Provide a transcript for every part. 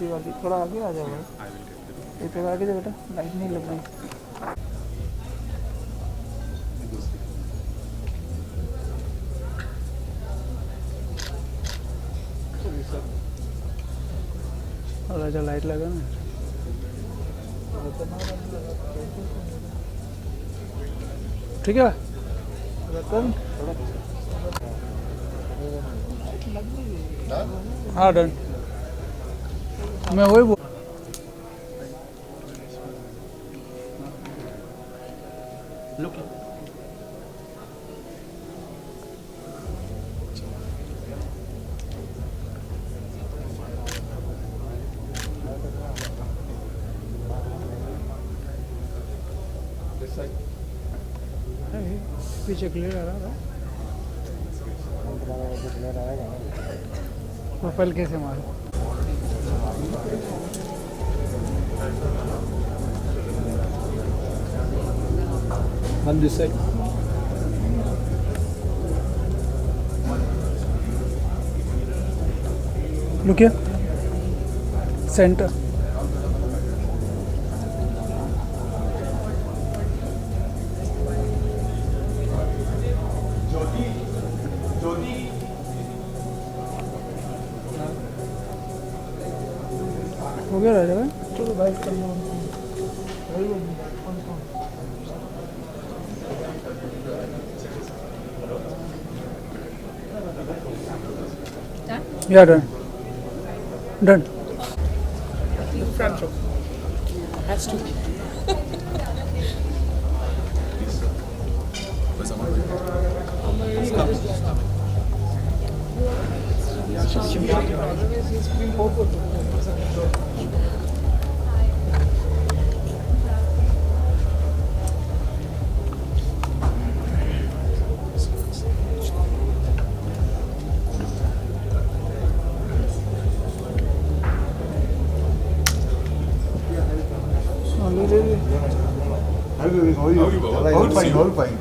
अच्छी वाली, थोड़ा आगे आ जाओ भाई, ये थोड़ा आगे जाओ बेटा, लाइट नहीं लग रही। और अच्छा लाइट लगा ना, ठीक है रतन। हाँ डन, मैं वही बोल। पीछे क्लियर आ रहा है, प्रोफाइल कैसे मारो। On this side. Look here. Center. हो गया राजा भाई, चलो भाई कर लो। Yeah, done. Done. Front row. Has to be. Hold fine.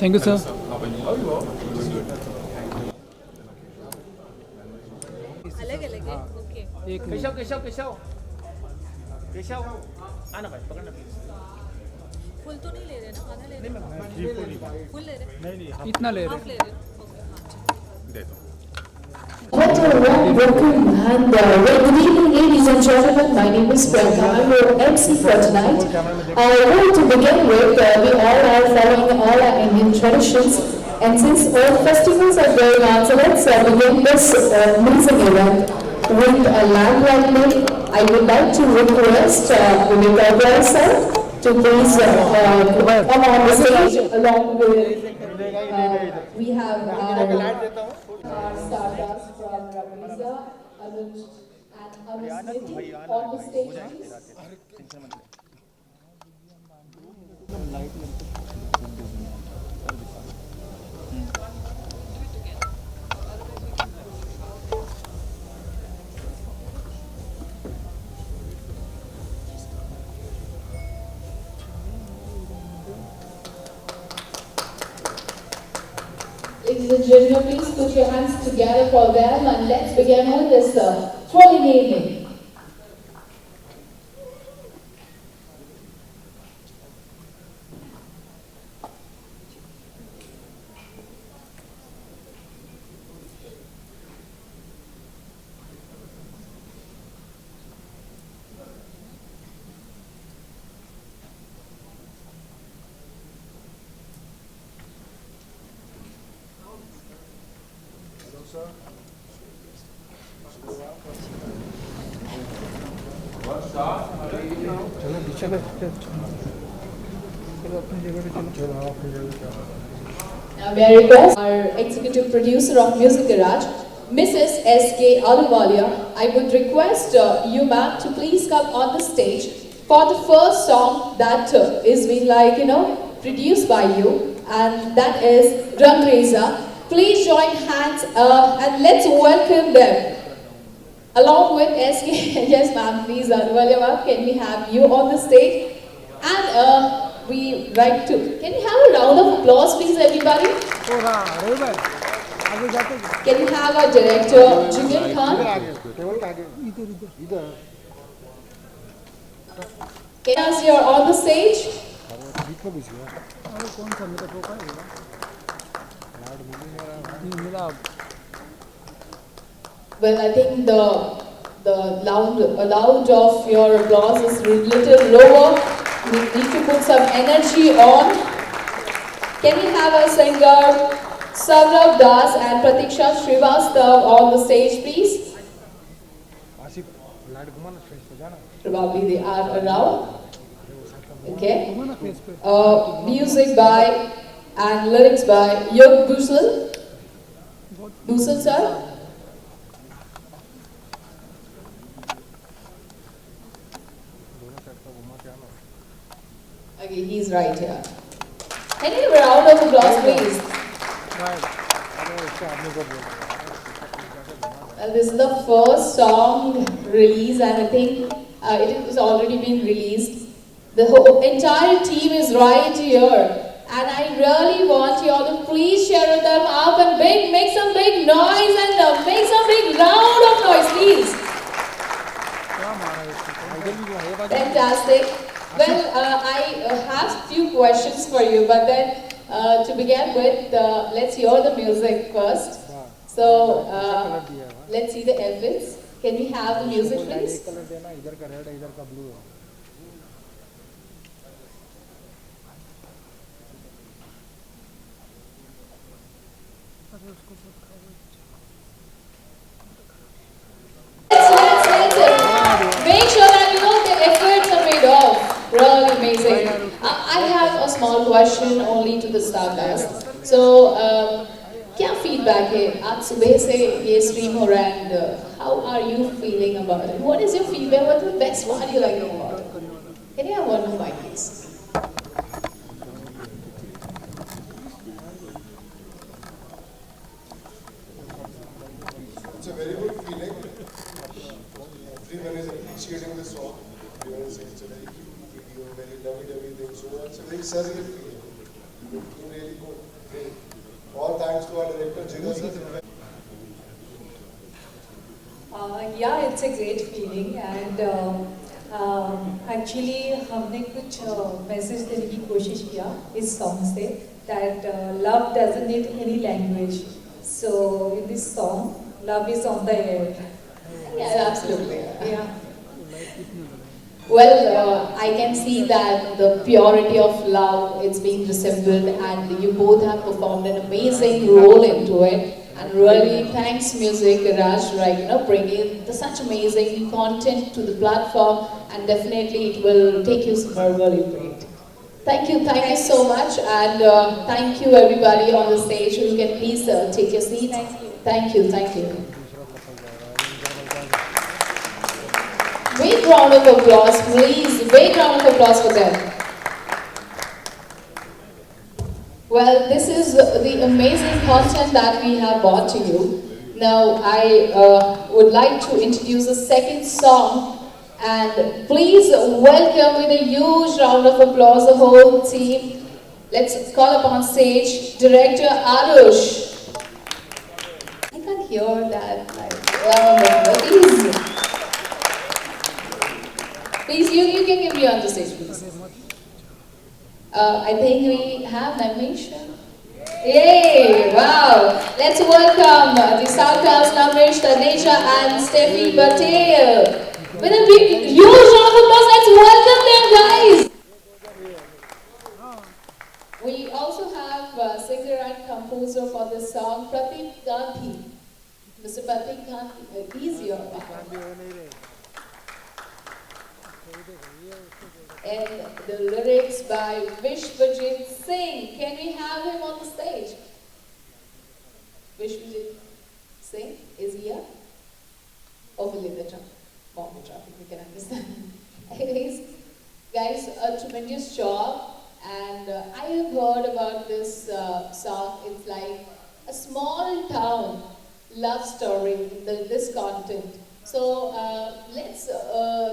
Thank you, sir. अलग अलग है, ओके। एक केशव केशव केशव केशव आना भाई पकड़ना प्लीज। फुल तो नहीं ले रहे ना, आधा ले रहे हैं? फुल ले रहे हैं? इतना ले रहे हाफ ले रहे हैं? ओके, दे दो। What a warm welcome and well, good evening, ladies and gentlemen. My name is Priyanka. I'm your MC for tonight. I want to begin with, we all are following all our Indian traditions, and since all festivals are going on, so let's begin this amazing event with a lamplight name. I would like to request Vivek Agarwal sir to please come on the stage along with we have our stardust from Ramiza, Anuj and Anusmiti on the stage, please. Ladies and gentlemen, please put your hands together for them and let's begin on this thrilling evening. चलो पीछे चलो अपनी जगह पे चलो। Now may I request our executive producer of Music Garage, Mrs. S.K. Aluwalia, I would request you ma'am to please come on the stage for the first song that is being produced by you, and that is Rangreza. Please join hands and let's welcome them. Along with SK, yes ma'am, please, Anuvalya ma'am, can we have you on the stage? And we like to, can we have a round of applause please everybody? Can we have our director, Jigar Khan? As you're on the stage. Well, I think the loud of your applause is a little lower. We need to put some energy on. Can we have our singer Saurav Das and Pratiksha Srivastav on the stage, please? Probably they are around. Okay. Music by and lyrics by Yug Busal. Busal, sir. Okay, he's right here. Can you have a round of applause, please? This is the first song release, and I think it has already been released. The whole entire team is right here, and I really want you all to please share them up and make some big noise and make some big round of noise, please. Fantastic. Well, I have few questions for you, but then to begin with, let's hear the music first. So, let's see the efforts. Can we have the music, please? Let's make sure that you know the efforts are paid off. Really amazing. I have a small question only to the Starcast. So, क्या feedback है? आज सुबह से ये stream हो रहा है, and how are you feeling about it? What is your feedback? What's the best part you like about it? Can you have one more mic, please? It's a very good feeling. Everyone is appreciating the song. Everyone is saying it's a very cute video, very lovely everything. So it's a very surreal feeling. Looking really good. Great. All thanks to our director Jigar sir. Yeah, it's a great feeling, and actually हमने कुछ message देने की कोशिश किया इस song से that love doesn't need any language. So in this song, love is on the air. Yeah, absolutely. Yeah. Well, I can see that the purity of love is being resembled, and you both have performed an amazing role into it. And really, thanks Music Raj, right, bringing such amazing content to the platform, and definitely it will take you somewhere really great. Thank you so much, and thank you everybody on the stage. You can please take your seats. Thank you. Big round of applause, please. Big round of applause for them. Well, this is the amazing content that we have brought to you. Now, I would like to introduce the second song, and please welcome with a huge round of applause the whole team. Let's call upon stage Director Arush. I can't hear that. Please, you can give me on the stage, please. I think we have Namesh. Yay! Wow! Let's welcome the Starcast Namesh, Tanesha, and Steffi Patel. With a big, huge round of applause, let's welcome them, guys! We also have singer and composer for this song, Pratik Gandhi. Mr. Pratik Gandhi, he's here. And the lyrics by Vishwajit Singh. Can we have him on the stage? Vishwajit Singh, is he here? Hopefully the traffic, we can understand. Anyways, guys, a tremendous job. And I have heard about this song. It's like a small town love story in this content. So let's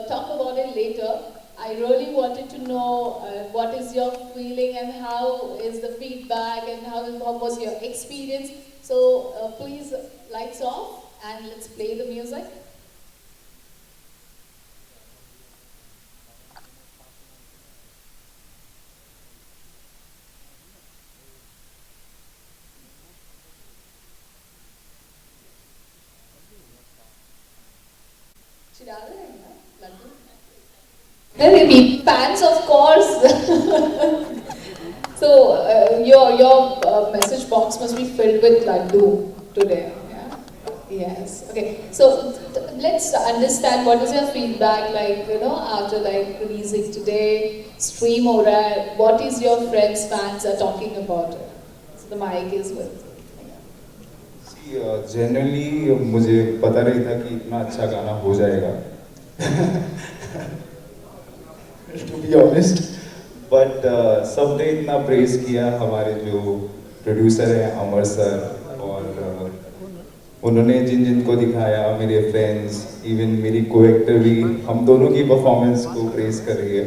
talk about it later. I really wanted to know what is your feeling and how is the feedback and how was your experience. So please, lights off and let's play the music. Maybe fans, of course. So your message box must be filled with laddu today. Yeah? Yes. Okay. So let's understand what is your feedback like. After like releasing today, stream or what is your friends, fans are talking about it. So the mic is with. Generally मुझे पता नहीं था कि इतना अच्छा गाना हो जाएगा टू बी ऑनेस्ट बट सबने इतना प्रेज किया हमारे जो प्रोड्यूसर हैं अमर सर और उन्होंने जिन जिन को दिखाया मेरे फ्रेंड्स इवन मेरी को एक्टर भी हम दोनों की परफॉर्मेंस को प्रेज कर रही है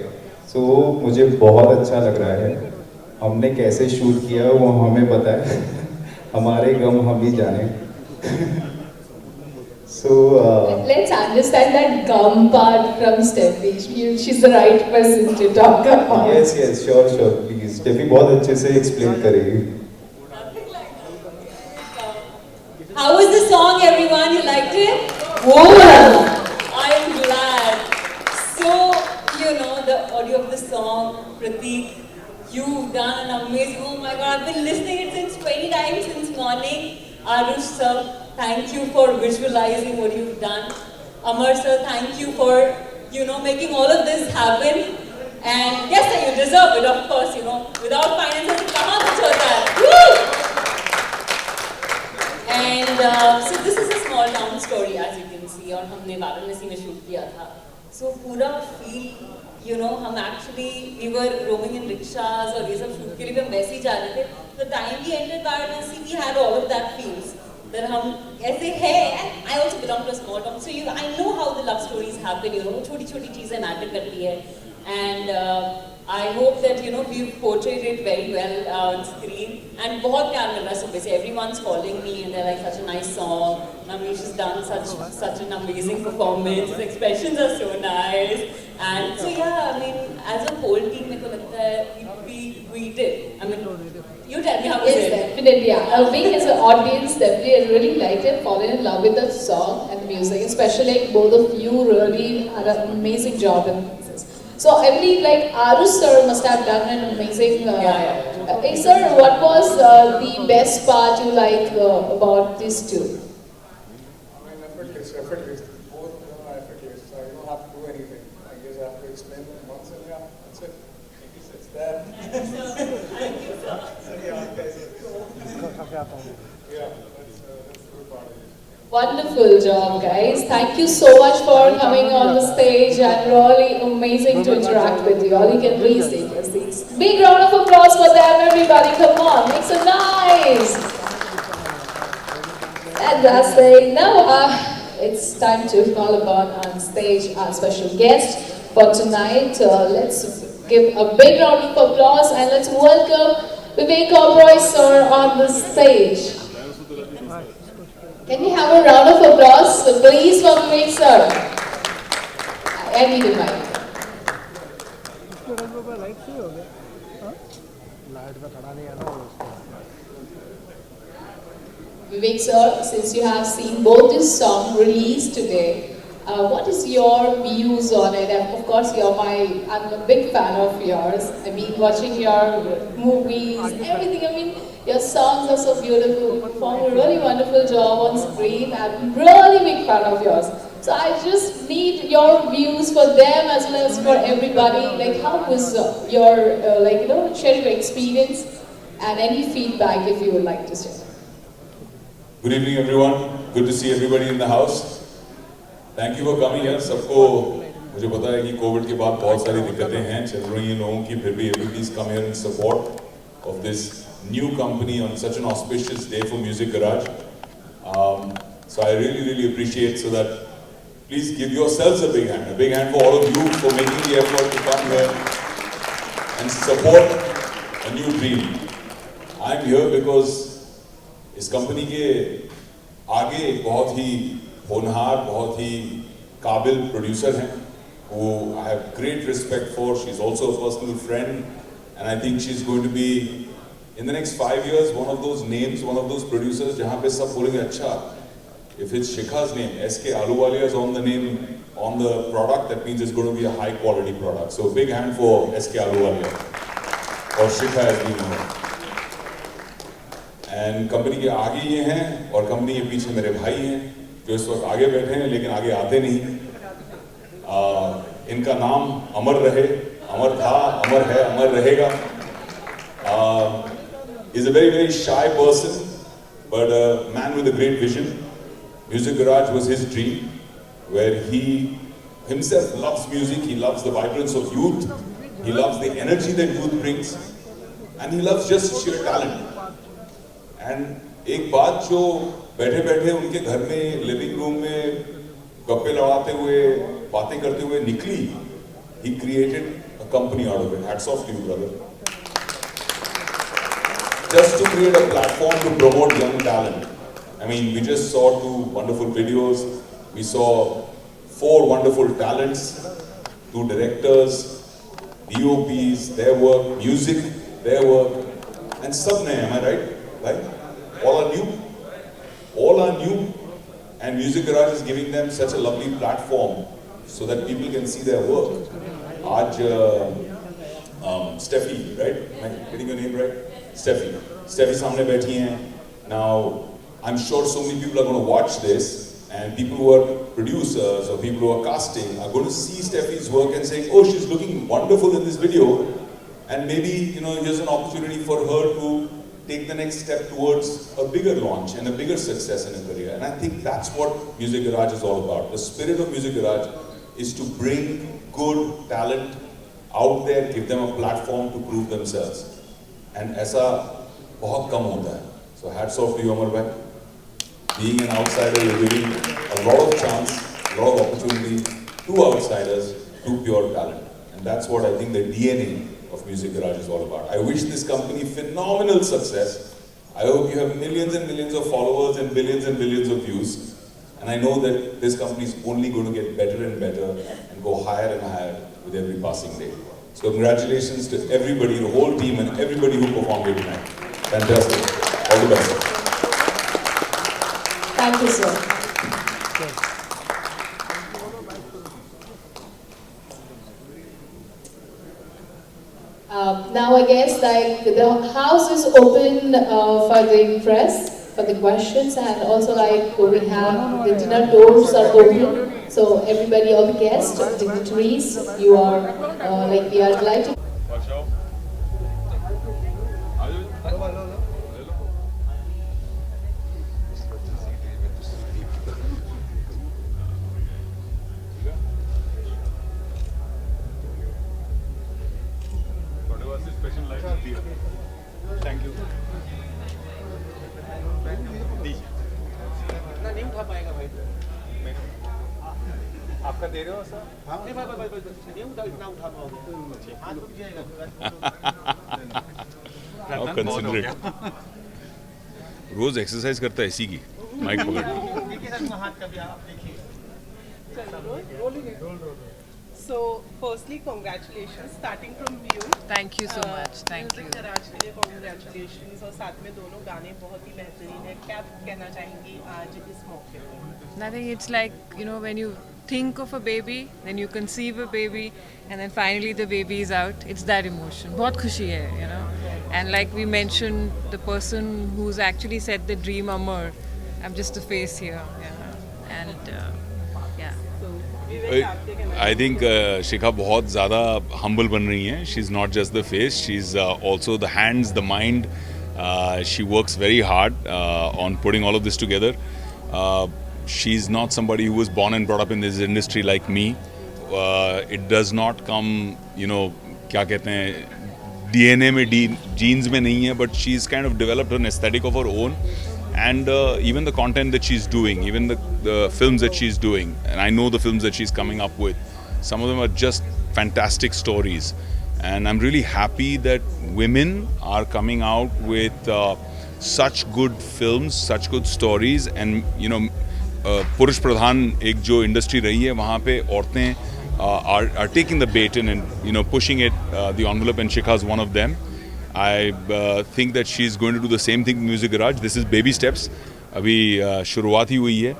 सो मुझे बहुत अच्छा लग रहा है हमने कैसे शूट किया वो हमें पता है हमारे गम हम ही जाने so let's understand that gum part from Steffi. She's the right person to talk about. yes sure please Steffi बहुत अच्छे से explain करेगी. How was the song, everyone? You liked it? Whoa! I am glad. So, the audio of the song, Prateek, you've done an amazing, oh my God, I've been listening it since 20 times since morning. Arush sir, thank you for visualizing what you've done. Amar sir, thank you for, making all of this happen. And yes sir, you deserve it, of course, without finances, kahan kuch hota hai? Woo! And so this is a small town story, as you can see, और हमने वाराणसी में shoot किया था. So पूरा feel, हम actually we were roaming in rickshaws और ये सब शूट के लिए भी हम वैसे ही जा रहे थे. The time we entered Varanasi, we had all of that feels that हम ऐसे हैं. And I also belong to a small town, so I know how the love stories happen. छोटी छोटी चीजें matter करती है. And I hope that we've portrayed it very well on screen. And बहुत प्यार मिल रहा है सुबह से. Everyone's calling me and they're like, such a nice song. Namesh has done such an amazing performance. His expressions are so nice. And so yeah, I mean, as a whole team, मेरे को लगता है we did. I mean, you tell me how was it? Yes, definitely. Yeah. We as an audience definitely really liked it, fallen in love with the song and the music. Especially both of you really had an amazing job in this. So I believe like Arush sir must have done an amazing. Hey sir, what was the best part you like about this too? I mean, effortless. Both are effortless. So you don't have to do anything. I guess I have to explain them once and yeah, that's it. It's there. Yeah, that's the good part of it. Wonderful job, guys. Thank you so much for coming on the stage and really amazing to interact with you. All you can please take your seats. Big round of applause for them, everybody. Come on, make some noise. Fantastic. Now, it's time to call upon on stage our special guest for tonight. Let's give a big round of applause and let's welcome Vivek Oberoi sir on the stage. Can we have a round of applause, please, for Vivek sir? I need a mic. Vivek sir, since you have seen both this song released today, what is your views on it? And of course, I'm a big fan of yours. I've been watching your movies, everything. I mean, your songs are so beautiful. You perform a really wonderful job on screen. I'm really big fan of yours. So I just need your views for them as well as for everybody. Like, how was your, share your experience and any feedback if you would like to share. Good evening, everyone. Good to see everybody in the house. Thank you for coming here. सबको मुझे पता है कि Covid के बाद बहुत सारी दिक्कतें हैं चल रही हैं लोगों की फिर भी everybody's come here in support of this new company on such an auspicious day for Music Garage. So I really appreciate, so that please give yourselves a big hand for all of you for making the effort to come here and support a new dream. I'm here because इस company के आगे बहुत ही होनहार, बहुत ही काबिल producer हैं, who I have great respect for. She's also a personal friend, and I think she's going to be, in the next 5 years, one of those names, one of those producers जहाँ पे सब बोलेंगे अच्छा, if it's Shikha's name, SK Ahluwalia is on the name, on the product, that means it's going to be a high quality product. So big hand for SK Ahluwalia, or Shikha as we know. And company के आगे ये हैं, और company के पीछे मेरे भाई हैं, जो इस वक्त आगे बैठे हैं, लेकिन आगे आते नहीं. इनका नाम अमर रहे, अमर था, अमर है, अमर रहेगा. He's a very shy person, but a man with a great vision. Music Garage was his dream, where he himself loves music, he loves the vibrance of youth, he loves the energy that youth brings, and he loves just sheer talent. And एक बात जो बैठे बैठे उनके घर में living room में गप्पे लड़ाते हुए बातें करते हुए निकली, he created a company out of it. Hats off to you, brother. Just to create a platform to promote young talent. I mean, we just saw 2 wonderful videos. We saw 4 wonderful talents, 2 directors, DOPs, their work, music, their work, and sab naye, am I right? Right? All are new. All are new, and Music Garage is giving them such a lovely platform so that people can see their work. Aaj, Steffi, right? Am I getting your name right? Steffi सामने बैठी हैं. Now, I'm sure so many people are going to watch this, and people who are producers or people who are casting are going to see Steffi's work and saying, oh, she's looking wonderful in this video, and maybe, you know, here's an opportunity for her to take the next step towards a bigger launch and a bigger success in her career. And I think that's what Music Garage is all about. The spirit of Music Garage is to bring good talent out there, give them a platform to prove themselves. And ऐसा बहुत कम होता है. So hats off to you, Amar bhai. Being an outsider, you're giving a lot of chance, a lot of opportunity to outsiders, to pure talent. And that's what I think the DNA of Music Garage is all about. I wish this company phenomenal success. I hope you have millions and millions of followers and billions of views. And I know that this company is only going to get better and better and go higher and higher with every passing day. So congratulations to everybody, the whole team and everybody who performed here tonight. Fantastic. All the best. Thank you, sir. Now I guess like the house is open for the press, for the questions, and also like we have the dinner doors are open. So everybody, all the guests, dignitaries, you are like we are delighted. Thank you. ना नहीं उठा पाएगा भाई. आपका दे रहे हो sir? नहीं भाई नहीं उठा, इतना उठा पाओगे. हाथ रुक जाएगा. How considerate. रोज एक्सरसाइज करता है इसी की माइक पकड़. देखिए सर हाथ का भी आप देखिए. So, firstly, congratulations, starting from you. Thank you so much. Thank you. Music Garage के लिए congratulations और साथ में दोनों गाने बहुत ही बेहतरीन हैं. क्या कहना चाहेंगी आज इस मौके पर? Nothing. It's like, you know, when you think of a baby, then you conceive a baby, and then finally the baby is out. It's that emotion. बहुत खुशी है, you know. And like we mentioned, the person who's actually said the dream Amar, I'm just a face here, yeah. And yeah. I think Shikha बहुत ज़्यादा humble बन रही हैं. She's not just the face, she's also the hands, the mind. She works very hard on putting all of this together. She's not somebody who was born and brought up in this industry like me. It does not come, you know, क्या कहते हैं, DNA में genes में नहीं है, but she's kind of developed an aesthetic of her own, and even the content that she's doing, even the films that she's doing, and I know the films that she's coming up with, some of them are just fantastic stories, and I'm really happy that women are coming out with such good films, such good stories, and पुरुष प्रधान एक जो industry रही है वहाँ पे औरतें are taking the bait and pushing it the envelope, and Shikha is one of them. I think that she's going to do the same thing in Music Garage. This is baby steps. अभी शुरुआत ही हुई है,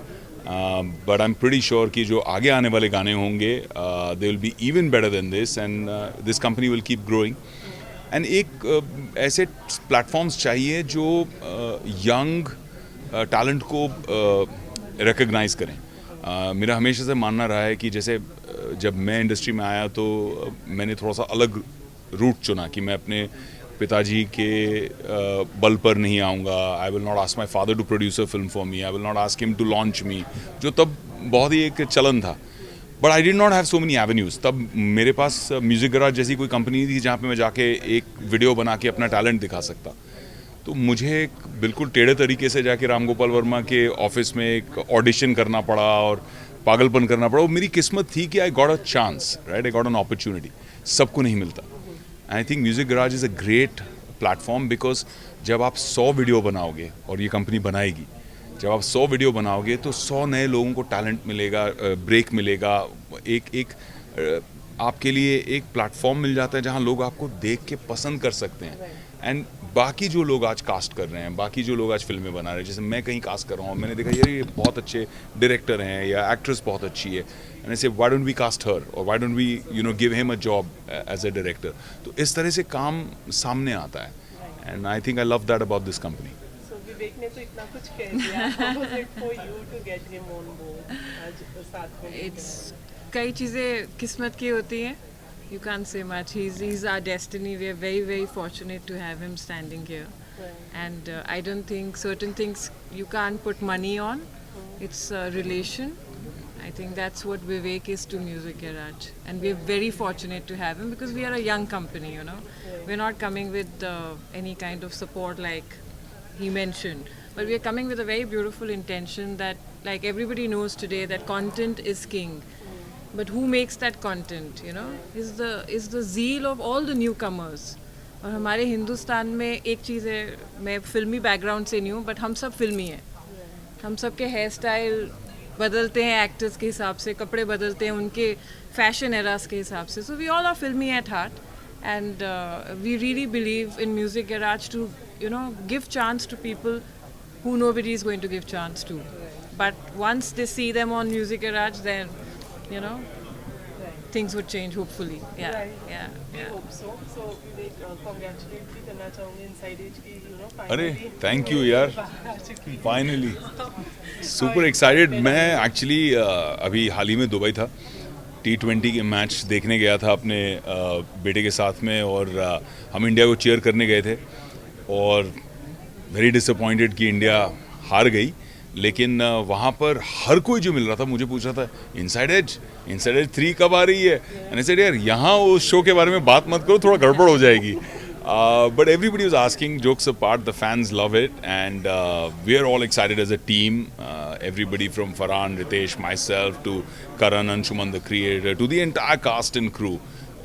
but I'm pretty sure कि जो आगे आने वाले गाने होंगे they will be even better than this, and this company will keep growing. And एक ऐसे platforms चाहिए जो young talent को recognize करें. मेरा हमेशा से मानना रहा है कि जैसे जब मैं इंडस्ट्री में आया तो मैंने थोड़ा सा अलग रूट चुना कि मैं अपने पिताजी के बल पर नहीं आऊँगा. I will not ask my father to produce a film for me, I will not ask him to launch me, जो तब बहुत ही एक चलन था. But I did not have so many avenues. तब मेरे पास म्यूज़िक गराज जैसी कोई कंपनी थी जहाँ पे मैं जाके एक वीडियो बना के अपना टैलेंट दिखा सकता. तो मुझे बिल्कुल टेढ़े तरीके से जाके राम गोपाल वर्मा के ऑफिस में एक ऑडिशन करना पड़ा और पागलपन करना पड़ा. वो मेरी किस्मत थी कि I got a chance, right, I got an opportunity. सबको नहीं मिलता. I think music garage is a great platform, because जब आप 100 वीडियो बनाओगे, और ये कंपनी बनाएगी, जब आप 100 वीडियो बनाओगे तो 100 नए लोगों को टैलेंट मिलेगा, ब्रेक मिलेगा. एक आपके लिए एक प्लेटफॉर्म मिल जाता है जहाँ लोग आपको देख के पसंद कर सकते हैं. एंड बाकी जो लोग आज कास्ट कर रहे हैं, बाकी जो लोग आज फिल्में बना रहे हैं, जैसे मैं कहीं कास्ट कर रहा हूँ, मैंने देखा यार ये बहुत अच्छे डायरेक्टर हैं या एक्ट्रेस बहुत अच्छी है, and I say why don't we cast her, और why don't we give him a job as a director. तो इस तरह से काम सामने आता है, and I think I love that about this company. Vivek ने तो इतना कुछ कह दिया. How was it for you to get him on board आज साथ में? It's कई चीज़ें किस्मत की होती हैं. You can't say much. He's our destiny. We are very, very fortunate to have him standing here. Right. And I don't think certain things you can't put money on. It's a relation. I think that's what Vivek is to Music Garage. And we're very fortunate to have him because we are a young company, Right. We're not coming with any kind of support like he mentioned. But we're coming with a very beautiful intention that, like everybody knows today, that content is king. But who makes that content, is the zeal of all the newcomers. और हमारे हिंदुस्तान में एक चीज़ है, मैं फिल्मी background से नहीं हूँ, बट हम सब फिल्मी हैं. हम सब के हेयर स्टाइल बदलते हैं एक्टर्स के हिसाब से, कपड़े बदलते हैं उनके फैशन एरास के हिसाब से. So we all are filmy at heart, and we really believe in music garage to give chance to people who nobody is going to give chance to. But once they see them on Music Garage, then things would change, hopefully. Yeah, right. yeah. We hope so. So, Vivek, congratulate भी करना चाहूँगी Inside Edge की, अरे finally. Thank you यार, finally super excited. मैं actually अभी हाल ही में Dubai था, T20 के मैच देखने गया था अपने बेटे के साथ में, और हम इंडिया को चीयर करने गए थे, और वेरी डिसअपॉइंटेड कि इंडिया हार गई. लेकिन वहाँ पर हर कोई जो मिल रहा था मुझे पूछ रहा था इनसाइड एज 3 कब आ रही है. एंड आई सेड यार यहाँ उस शो के बारे में बात मत करो, थोड़ा गड़बड़ हो जाएगी. But everybody was asking, jokes apart, the fans love it, and we are all excited as a team. Everybody from Farhan, Ritesh, myself, to Karan, Anshuman, the creator, to the entire cast and crew.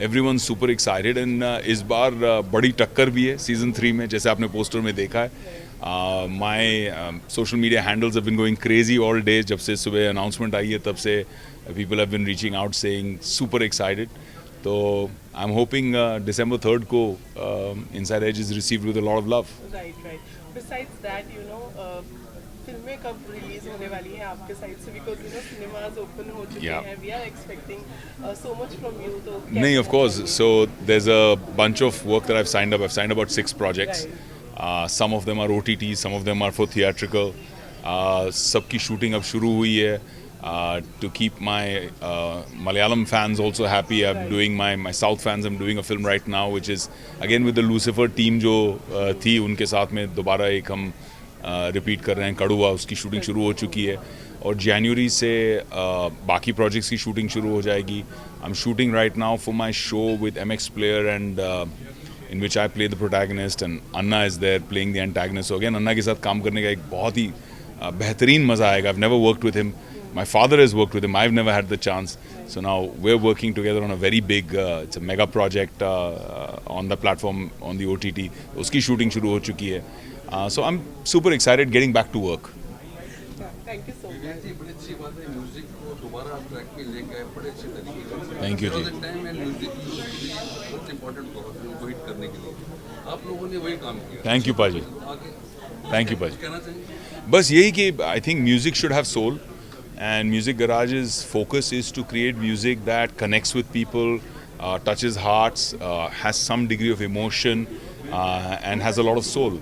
Everyone's super excited, and इस बार बड़ी टक्कर भी है season 3 में, जैसे आपने poster में देखा है. My social media handles have been going crazy all day. जब से सुबह announcement आई है तब से people have been reaching out saying super excited. तो I'm hoping December 3rd को Inside Edge is received with a lot of love. Right. Besides that, फिल्में कब रिलीज होने वाली हैं आपके साइड से, बिकॉज सिनेमाज ओपन हो चुके हैं. We are expecting so much from you. तो नहीं, of course. So there's a bunch of work that I've signed up. I've signed about 6 projects. Right. Some of them are OTT, some of them are for theatrical. सबकी shooting अब शुरू हुई है. To keep my Malayalam fans also happy, I'm doing my South fans. I'm doing a film right now, which is again with the Lucifer team जो थी उनके साथ में दोबारा एक हम रिपीट कर रहे हैं. कड़ुआ, उसकी शूटिंग शुरू हो चुकी है, और जनवरी से बाकी प्रोजेक्ट्स की शूटिंग शुरू हो जाएगी. I am shooting right now for my show with MX Player and in which I play the protagonist and Anna is there playing the antagonist. So again, Anna के साथ काम करने का एक बहुत ही बेहतरीन मज़ा आएगा. I've never worked with him. My father has worked with him. I've never had the chance. So now we're working together on a very big, it's a mega project on the platform, on the OTT. उसकी shooting शुरू हो चुकी है. So I'm super excited getting back to work. Thank you so much. Thank you, ji. Thank you, Paji. Thank you, Paji. बस यही कि I think music should have soul, and Music Garage's focus is to create music that connects with people, touches hearts, has some degree of emotion, and has a lot of soul.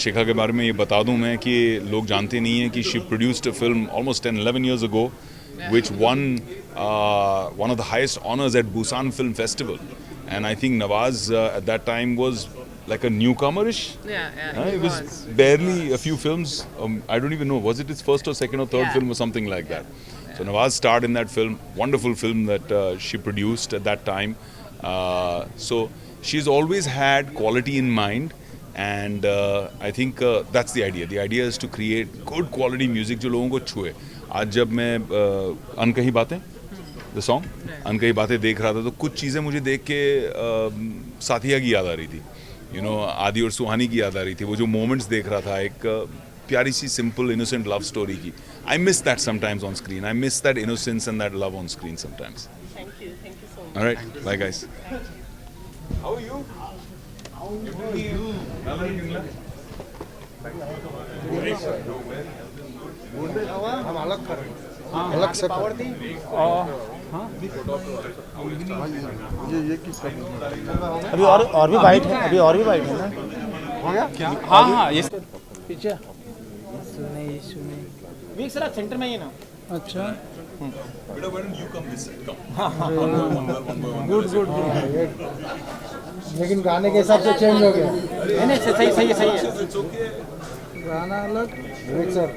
शिखा के बारे में ये बता दूं मैं कि लोग जानते नहीं हैं कि she produced a film almost 10-11 years ago, which won one of the highest honors at Busan Film Festival, and I think Nawaz at that time was like a newcomer-ish. It was barely a few films. I don't even know, was it his first or second or third film or something like that. So Nawaz starred in that film, wonderful film that she produced at that time. So she's always had quality in mind, and I think that's the idea. The idea is to create good quality music जो लोगों को छुए. आज जब मैं अनकही बातें, the song, अनकही बातें देख रहा था तो कुछ चीज़ें मुझे देख के साथिया की याद आ रही थी. You know, आदि और सुहानी की याद आ रही थी. वो जो moments देख रहा था, एक प्यारी सी simple innocent love story की. I miss that sometimes on screen. I miss that innocence and that love on screen sometimes. Thank you so much. All right, bye guys. How are you? हम अलग कर रहे हैं, अलग से power दी। ये किस अभी और भी वाइट है, अभी और भी वाइट है ना? हो गया क्या? हाँ ये पीछे सुने वीक सर सेंटर में ही ना। अच्छा Better why don't you come this side? Come. Good लेकिन गाने के हिसाब से चेंज हो गया। नहीं सही है। गाना अलग वीक sir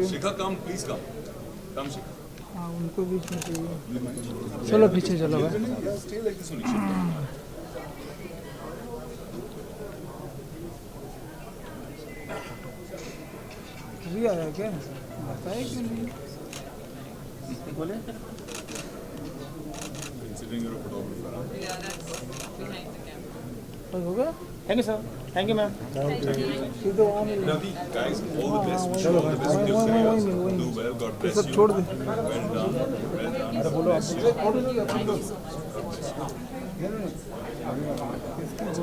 Shikha, come, please come. Come, Shikha. हाँ उनको बीच में चाहिए. चलो पीछे चलो भाई. Stay like this only, Shikha. अभी आया क्या? बताया क्यों नहीं? बोले? Considering you're a photographer, huh? Yeah, that's behind the camera. हो गया? Thank you sir, thank you ma'am. सीधे वहाँ मिल. Ravi, guys, all the best. Wish you all the best in your careers. Do well, God bless सब you. छोड़ दे. Well done. Well done. अरे बोलो आप.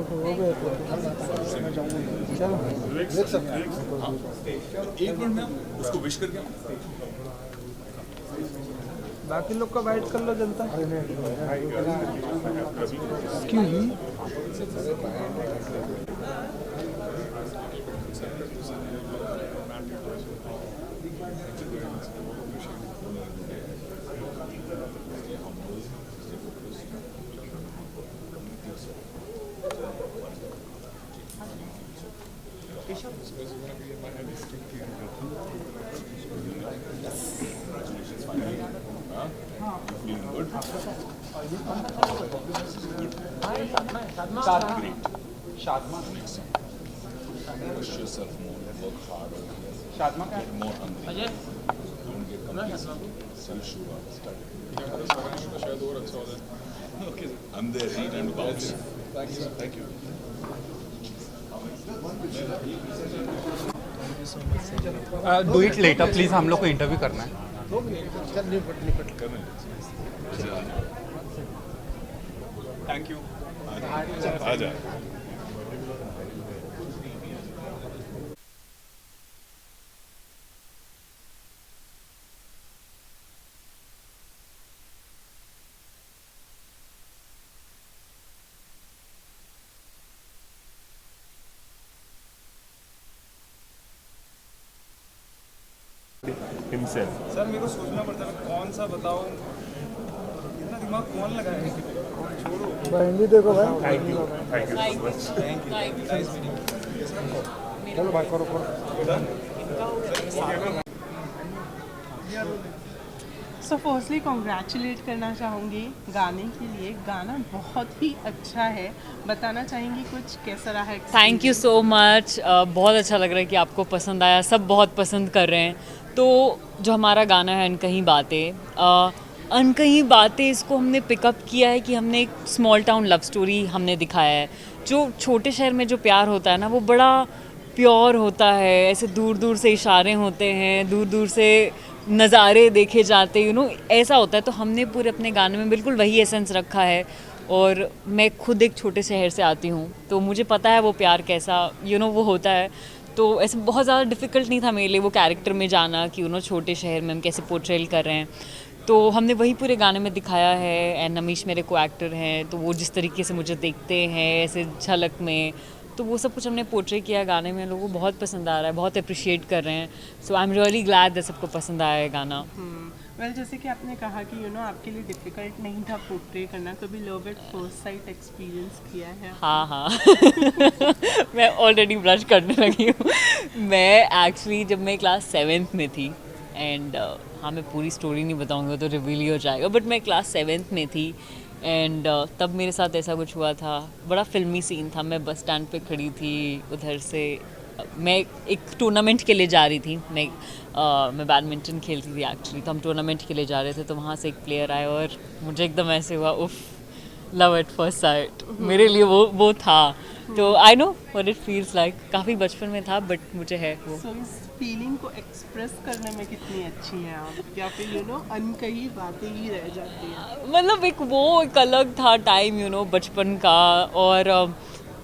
हो गया चलो. एक मिनट में उसको विश करके आओ. बाकी लोग का वाइट कर लो जनता. क्यों ही? Feeling good? Shadma Next time. Push yourself more. Work harder. Get more hungry. Don't get complacent. Self-sure. Okay. I'm there. Anytime to bounce. Thank you. Do it later please, हम लोग को इंटरव्यू करना है. Thank you. आजा. himself. Sir मेरे को सोचना पड़ता है कौन सा बताओ, इतना दिमाग कौन लगाए. छोड़ो हिंदी देखो भाई. Thank you so much. Thank you. चलो भाई करो Done? सो फर्स्टली कॉन्ग्रेचुलेट करना चाहूँगी गाने के लिए। गाना बहुत ही अच्छा है, बताना चाहेंगी कुछ कैसा रहा है? Thank you so much. बहुत अच्छा लग रहा है कि आपको पसंद आया, सब बहुत पसंद कर रहे हैं। तो जो हमारा गाना है अनकही बातें, अनकही बातें इसको हमने पिकअप किया है कि हमने एक स्मॉल टाउन लव स्टोरी हमने दिखाया है। जो छोटे शहर में जो प्यार होता है ना, वो बड़ा प्योर होता है, ऐसे दूर दूर से इशारे होते हैं, दूर दूर से नज़ारे देखे जाते, ऐसा होता है। तो हमने पूरे अपने गाने में बिल्कुल वही एसेंस रखा है। और मैं खुद एक छोटे शहर से आती हूँ, तो मुझे पता है वो प्यार कैसा वो होता है। तो ऐसे बहुत ज़्यादा डिफ़िकल्ट नहीं था मेरे लिए वो कैरेक्टर में जाना कि छोटे शहर में हम कैसे पोर्ट्रेल कर रहे हैं। तो हमने वही पूरे गाने में दिखाया है। एंड नमीश मेरे को एक्टर हैं, तो वो जिस तरीके से मुझे देखते हैं ऐसे झलक में, तो वो सब कुछ हमने पोर्ट्रे किया गाने में। लोगों को बहुत पसंद आ रहा है, बहुत अप्रिशिएट कर रहे हैं। So I am really glad that सबको पसंद आया है गाना। वेल, जैसे कि आपने कहा कि आपके लिए डिफ़िकल्ट नहीं था पोर्ट्रे करना, कभी love at first sight experience किया है? हाँ मैं ऑलरेडी ब्लश करने लगी हूँ। मैं एक्चुअली जब मैं क्लास 7th में थी, एंड हाँ मैं पूरी स्टोरी नहीं बताऊँगा तो रिवील ही हो जाएगा, बट मैं क्लास 7th में थी। एंड तब मेरे साथ ऐसा कुछ हुआ था, बड़ा फिल्मी सीन था। मैं बस स्टैंड पे खड़ी थी, उधर से मैं एक टूर्नामेंट के लिए जा रही थी। मैं बैडमिंटन खेलती थी एक्चुअली, तो हम टूर्नामेंट के लिए जा रहे थे। तो वहाँ से एक प्लेयर आए और मुझे एकदम ऐसे हुआ, उफ, लव एट फर्स्ट साइट मेरे लिए वो था। तो I know what it feels like. काफ़ी बचपन में था, बट मुझे है वो। So, इस फीलिंग को एक्सप्रेस करने में कितनी अच्छी हैं आप, या फिर अनकही बातें ही रह जाती हैं? मतलब एक अलग था टाइम बचपन का। और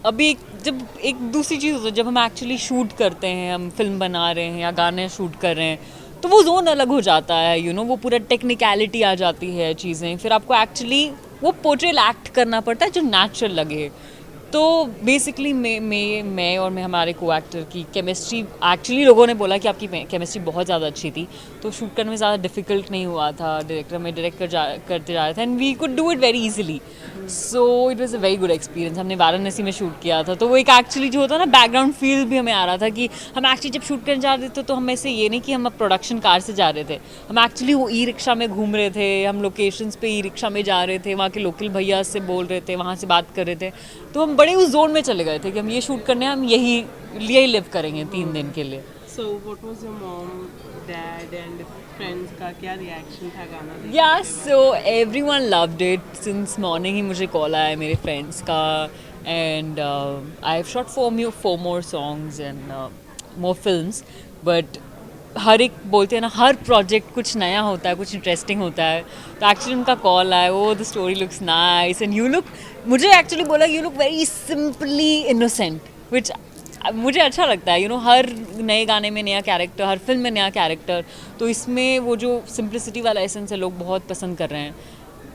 अभी जब एक दूसरी चीज़ होती है, जब हम एक्चुअली शूट करते हैं, हम फिल्म बना रहे हैं या गाने शूट कर रहे हैं, तो वो जोन अलग हो जाता है। वो पूरा टेक्निकलिटी आ जाती है चीज़ें, फिर आपको एक्चुअली वो पोर्ट्रेल एक्ट करना पड़ता है जो नेचुरल लगे। तो बेसिकली मैं और हमारे को एक्टर की केमिस्ट्री, एक्चुअली लोगों ने बोला कि आपकी केमिस्ट्री बहुत ज़्यादा अच्छी थी, तो शूट करने में ज़्यादा डिफ़िकल्ट नहीं हुआ था। डायरेक्ट करते जा रहे थे, and we could do it very easily. So it was a very good experience. हमने वाराणसी में शूट किया था, तो वो एक एक्चुअली जो होता है ना, बैकग्राउंड फील भी हमें आ रहा था कि हम एक्चुअली जब शूट करने जा रहे थे, तो हम ऐसे ये नहीं कि हम प्रोडक्शन कार से जा रहे थे, हम एक्चुअली वो ई रिक्शा में घूम रहे थे, हम लोकेशंस पे ई रिक्शा में जा रहे थे, वहाँ के लोकल भैया से बोल रहे थे, वहाँ से बात कर रहे थे। तो हम बड़े उस जोन में चले गए थे कि हम ये शूट करने हैं, हम यही लिव करेंगे 3 दिन के लिए। So what was your mom, dad and friends का क्या रिएक्शन था गाना देखने के? Yeah, so everyone loved it. Since morning ही मुझे कॉल आया है मेरे फ्रेंड्स का, and I've shot 4 more songs and more films, but हर एक बोलते हैं ना, हर प्रोजेक्ट कुछ नया होता है, कुछ इंटरेस्टिंग होता है। तो एक्चुअली उनका कॉल आया, वो the story looks nice and you look, मुझे एक्चुअली बोला you look very simply innocent, which मुझे अच्छा लगता है। हर नए गाने में नया कैरेक्टर, हर फिल्म में नया कैरेक्टर, तो इसमें वो जो सिंप्लिसिटी वाला एसेंस है लोग बहुत पसंद कर रहे हैं।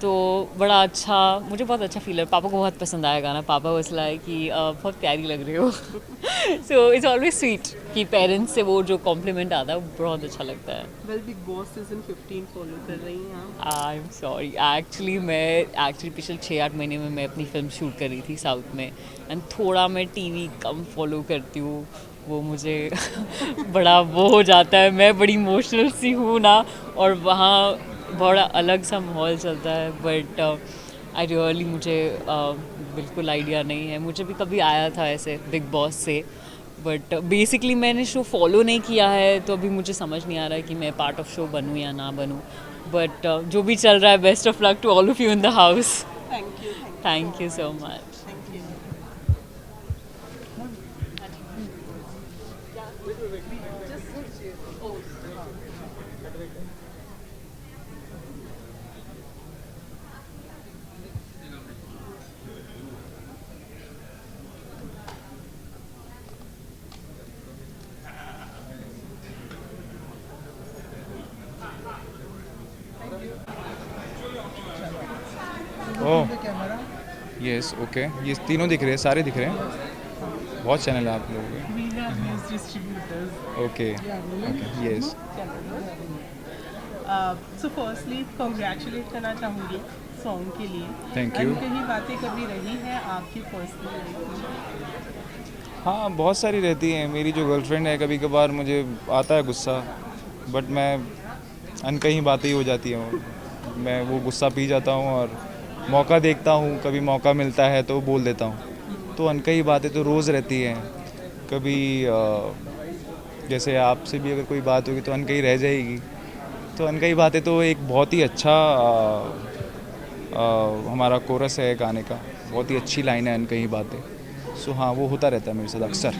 तो बड़ा अच्छा, मुझे बहुत अच्छा फील है। पापा को बहुत पसंद आया गाना। पापा वाज लाइक कि बहुत प्यारी लग रही हो। सो इट्स ऑलवेज स्वीट कि पेरेंट्स से वो जो कॉम्प्लीमेंट आता है वो बहुत अच्छा लगता है। Well, big Boss season 15 follow कर रही हैं आप? आई एम सॉरी, एक्चुअली पिछले 6-8 महीने में मैं अपनी फिल्म शूट कर रही थी साउथ में, एंड थोड़ा मैं टीवी कम फॉलो करती हूँ। वो मुझे बड़ा वो हो जाता है, मैं बड़ी इमोशनल सी हूँ ना, और वहाँ बड़ा अलग सा माहौल चलता है। बट आई रियली, मुझे बिल्कुल आइडिया नहीं है। मुझे भी कभी आया था ऐसे बिग बॉस से, बट बेसिकली मैंने शो फॉलो नहीं किया है, तो अभी मुझे समझ नहीं आ रहा है कि मैं पार्ट ऑफ शो बनूँ या ना बनूँ। बट जो भी चल रहा है, best of luck to all of you in the house. Thank you so much. Oh yes, okay, ये तीनों दिख रहे हैं, सारे दिख रहे हैं। बहुत चैनल है आप लोगों के। Okay yes. So firstly congratulate करना चाहूँगी सॉन्ग के लिए। Thank you. कहीं बातें कभी रही है आपकी पर्सनल लाइफ में? हाँ, बहुत सारी रहती हैं। मेरी जो गर्लफ्रेंड है, कभी कभार मुझे आता है गुस्सा, बट मैं अनकही बातें ही हो जाती हैं। मैं वो गुस्सा पी जाता हूँ और मौका देखता हूँ, कभी मौका मिलता है तो बोल देता हूँ। तो अनकही बातें तो रोज़ रहती हैं। कभी जैसे आपसे भी अगर कोई बात होगी तो अनकही रह जाएगी। तो अनकही बातें तो एक बहुत ही अच्छा हमारा कोरस है गाने का, बहुत ही अच्छी लाइन है अनकही बातें। सो हाँ, वो होता रहता है मेरे साथ अक्सर।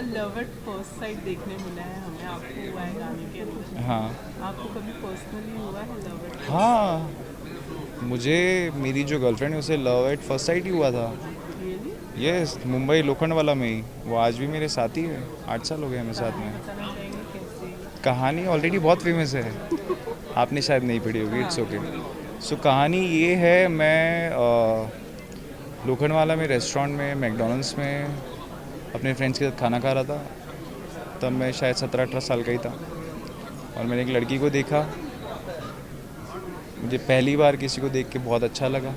लव एट फर्स्ट साइट देखने मिला है हमें, आपको हुआ है गाने के अंदर? हाँ। आपको कभी पर्सनली हुआ है लव एट? हाँ, मुझे मेरी जो गर्लफ्रेंड है उसे लव एट फर्स्ट साइट ही हुआ था। यस, मुंबई लोखंडवाला में ही। वो आज भी मेरे साथ ही है, 8 साल हो गए हमें साथ में। कहानी ऑलरेडी बहुत फेमस है, आपने शायद नहीं पढ़ी होगी, इट्स ओके। सो कहानी ये है, मैं लोखंडवाला में रेस्टोरेंट में मैकडोनल्ड्स में अपने फ्रेंड्स के साथ खाना खा रहा था। तब मैं शायद 17-18 साल का ही था और मैंने एक लड़की को देखा। मुझे पहली बार किसी को देख के बहुत अच्छा लगा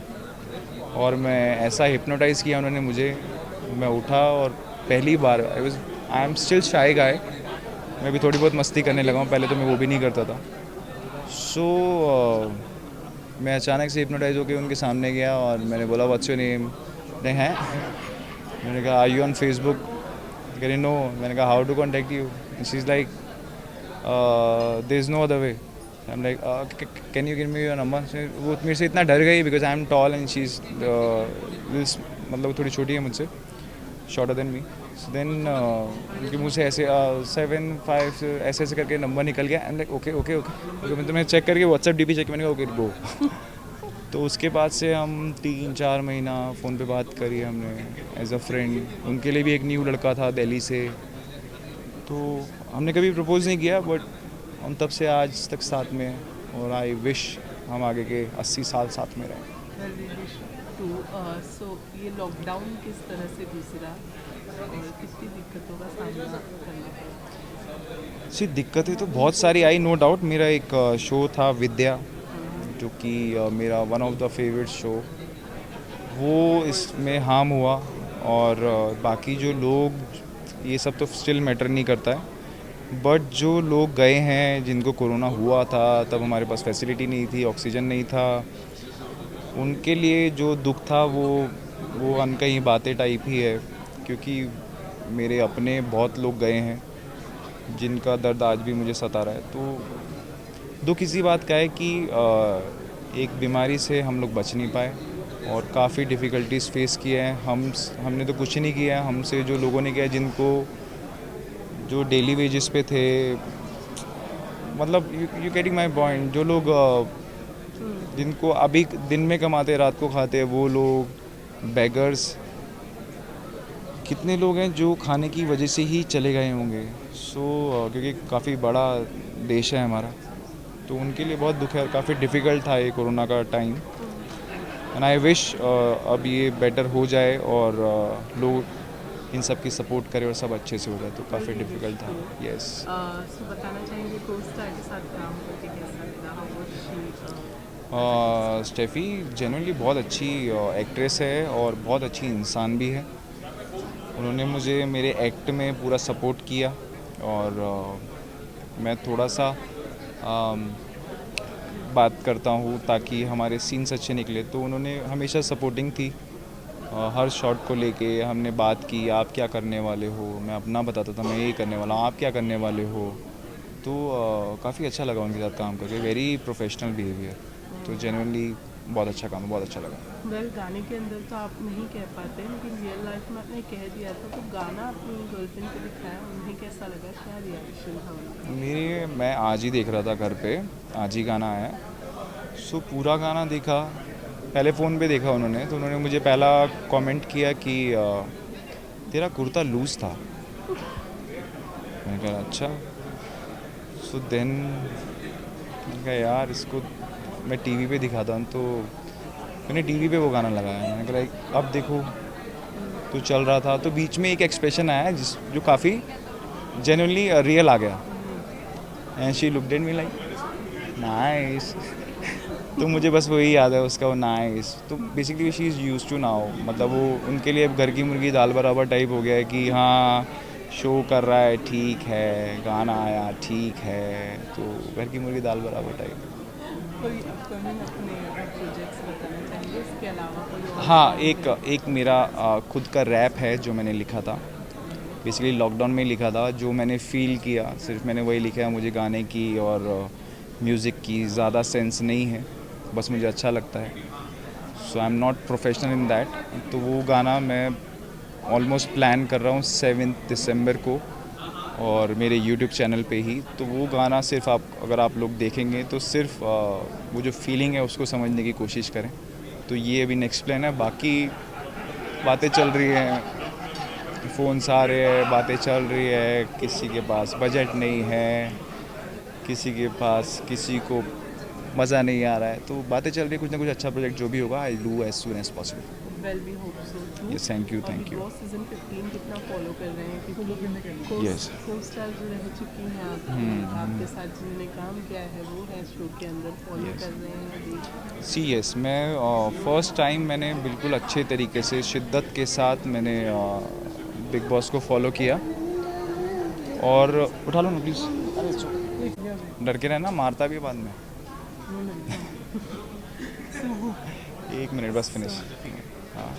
और मैं ऐसा हिप्नोटाइज़ किया उन्होंने मुझे। मैं उठा और पहली बार आई एम स्टिल शाय गाय, मैं भी थोड़ी बहुत मस्ती करने लगा हूँ, पहले तो मैं वो भी नहीं करता था। सो मैं अचानक से हिप्नोटाइज होकर उनके सामने गया और मैंने बोला व्हाट्स योर नेम? नहीं है। मैंने कहा आर यू ऑन फेसबुक? कह रही नो। मैंने कहा how to contact you? She is like there is no other way. I am like can you give me your number? वो मेरे से इतना डर गई because I am tall and she is मतलब थोड़ी छोटी है मुझसे, शॉर्टर देन मी। देन उनके मुँह से ऐसे 7-5 ऐसे ऐसे करके नंबर निकल गया। And like okay okay okay. मैंने चेक करके व्हाट्सएप डीपी चेक, मैंने कहा ओके गो। तो उसके बाद से हम 3-4 महीना फ़ोन पे बात करी हमने एज अ फ्रेंड। उनके लिए भी एक न्यू लड़का था दिल्ली से, तो हमने कभी प्रपोज़ नहीं किया, बट हम तब से आज तक साथ में हैं और आई विश हम आगे के 80 साल साथ में रहें। सो ये लॉकडाउन किस तरह से गुजरा और कितनी दिक्कतों का सामना करना पड़ा? सी दिक्कतें तो बहुत सारी आई, नो डाउट। मेरा एक शो था विद्या, जो कि मेरा one of the favourite show, वो इसमें हार्म हुआ। और बाकी जो लोग, ये सब तो स्टिल मैटर नहीं करता है, बट जो लोग गए हैं जिनको कोरोना हुआ था, तब हमारे पास फैसिलिटी नहीं थी, ऑक्सीजन नहीं था, उनके लिए जो दुख था वो अनकही बातें टाइप ही है। क्योंकि मेरे अपने बहुत लोग गए हैं जिनका दर्द आज भी मुझे सता रहा है। तो दुख इसी बात का है कि एक बीमारी से हम लोग बच नहीं पाए और काफ़ी डिफ़िकल्टीज फेस किए हैं। हमने तो कुछ नहीं किया है, हमसे जो लोगों ने किया, जिनको जो डेली वेजेस पे थे, मतलब यू गेटिंग माय पॉइंट, जो लोग जिनको अभी दिन में कमाते रात को खाते, वो लोग बेगर्स, कितने लोग हैं जो खाने की वजह से ही चले गए होंगे। सो क्योंकि काफ़ी बड़ा देश है हमारा, तो उनके लिए बहुत दुख है। काफ़ी डिफ़िकल्ट था ये कोरोना का टाइम, एंड आई विश अब ये बेटर हो जाए और लोग इन सब की सपोर्ट करें और सब अच्छे से हो जाए। तो काफ़ी डिफ़िकल्ट था। यस। सो बताना चाहेंगे को-स्टार के साथ काम करके कैसा लगा? स्टेफी जेन्युइनली बहुत अच्छी एक्ट्रेस है और बहुत अच्छी इंसान भी है। उन्होंने मुझे मेरे एक्ट में पूरा सपोर्ट किया और मैं थोड़ा सा बात करता हूँ ताकि हमारे सीन्स अच्छे निकले, तो उन्होंने हमेशा सपोर्टिंग थी। हर शॉट को लेके हमने बात की, आप क्या करने वाले हो, मैं अपना बताता था मैं ये करने वाला हूँ, आप क्या करने वाले हो। तो काफ़ी अच्छा लगा उनके साथ काम करके, वेरी प्रोफेशनल बिहेवियर। तो जेन्युइनली बहुत अच्छा काम, बहुत अच्छा लगा। वेल, गाने के अंदर तो आप नहीं कह पाते, लेकिन रियल लाइफ में आपने कह दिया था, तो गाना अपनी गर्लफ्रेंड को दिखाया, उन्हें कैसा लगा, क्या रिएक्शन था उनका? मैं आज ही देख रहा था घर पे, आज ही गाना आया। सो पूरा गाना देखा, पहले फ़ोन पे देखा उन्होंने, तो उन्होंने मुझे पहला कमेंट किया कि तेरा कुर्ता लूज़ था। मैंने कहा अच्छा। सो देन मैंने कहा यार इसको मैं टीवी पे दिखाता हूँ, तो मैंने टीवी पे वो गाना लगाया। मैंने कहा अब देखो, तो चल रहा था, तो बीच में एक एक्सप्रेशन आया जो काफ़ी जेन्युइनली रियल आ गया, and she looked at me like nice. तो मुझे बस वही याद है उसका वो नाइस। तो basically she is use to now, मतलब वो उनके लिए अब घर की मुर्गी दाल बराबर टाइप हो गया है कि हाँ शो कर रहा है ठीक है, गाना आया ठीक है, तो घर की मुर्गी दाल बराबर टाइप। कोई अपकमिंग अपने प्रोजेक्ट्स बताना चाहिए इसके अलावा कोई और? हाँ, एक मेरा खुद का रैप है जो मैंने लिखा था, बेसिकली लॉकडाउन में लिखा था। जो मैंने फ़ील किया सिर्फ मैंने वही लिखा है। मुझे गाने की और म्यूज़िक की ज़्यादा सेंस नहीं है, बस मुझे अच्छा लगता है। So I am not professional in that. तो वो गाना मैं ऑलमोस्ट प्लान कर रहा हूँ 7 दिसंबर को, और मेरे यूट्यूब चैनल पे ही। तो वो गाना सिर्फ अगर आप लोग देखेंगे तो सिर्फ वो जो फीलिंग है उसको समझने की कोशिश करें। तो ये अभी नेक्स्ट प्लान है। बाकी बातें चल रही हैं, फ़ोन्स आ रहे हैं, बातें चल रही है, किसी के पास बजट नहीं है, किसी के पास किसी को मज़ा नहीं आ रहा है, तो बातें चल रही है। कुछ ना कुछ अच्छा प्रोजेक्ट जो भी होगा I do as soon as possible. Well we hope so too. Yes, thank you. Bigg Boss season 15 कितना फॉलो कर रहे हैं? क्योंकि Yes. को स्टार जो रह चुकी हैं आपके साथ जिन्होंने काम किया है वो है शो के अंदर, फॉलो कर रहे हैं अभी? सी यस, मैं फ़र्स्ट टाइम मैंने बिल्कुल अच्छे तरीके से शिद्दत के साथ मैंने बिग बॉस को फॉलो किया। और उठा लो ना प्लीज़, डर के रहना, मारता भी है बाद में। एक मिनट बस फिनिश। हाँ,